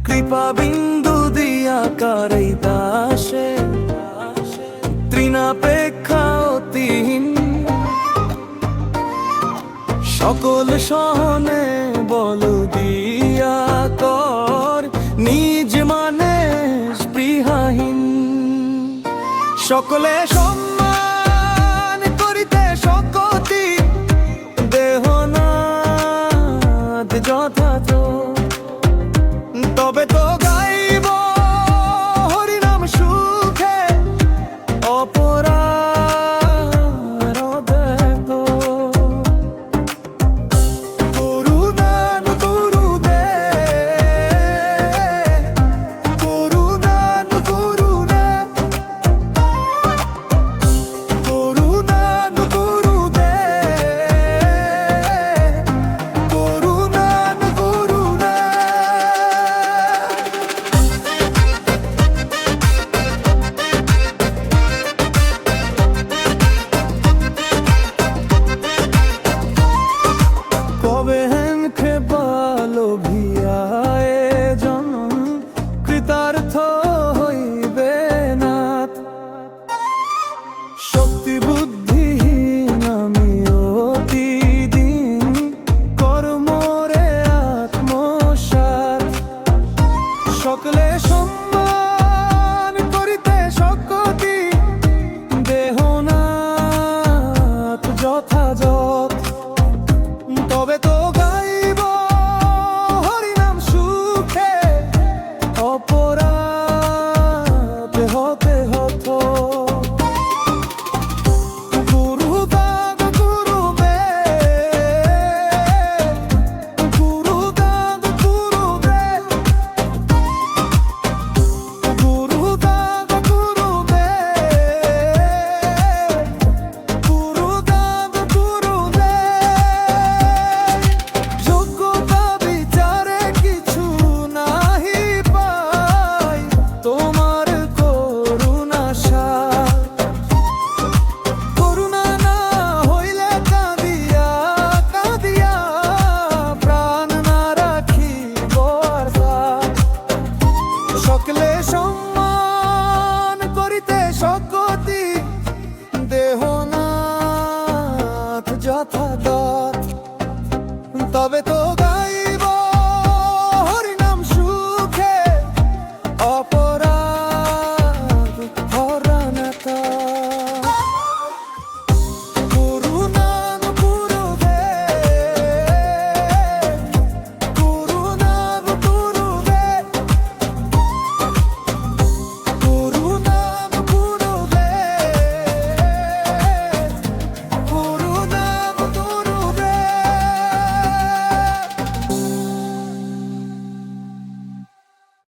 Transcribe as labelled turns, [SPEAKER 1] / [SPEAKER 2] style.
[SPEAKER 1] কৃপা বিন্দু দিয়া কারই দাসে তৃণাপেক্ষা অতিহীন সকল সহনে বল দিয়া কর নিজ মানে স্পৃহাহীন সকলে সম্মান করিতে শকতি দেহনাদ যথাযথ তবে তো গাইব হরিনাম সুখে অপরাধ করুণান গুরুদে করুণান গুরুদে করুণান গুরুদে করুণান গুরুদে কবে হেন খেপালো ভিয়ায় জনম কৃতার্থ হইবে নাথ শক্তি বুদ্ধিহীন আমি অতি দিন কর্মরে আত্মসাৎ সকলে সম্মান করিতে শকতি দেহনাথ যথাযথ তবে তো গাইব হরিনাম সুখে অপরাধ হতে হত গুরুদান গুরুদে গুরুদান গুরুদে গুরুদান গুরুদে গুরুদান গুরুদে যোগ্যতা বিচারে কিছু নাহি পাই তোমার করুণা সার করুণা না হইলে কাঁদিয়া কাঁদিয়া প্রাণ না রাখিব আর সার সকলে সম্মান করিতে শকতি দেহনাথ যথাযথ তবে তো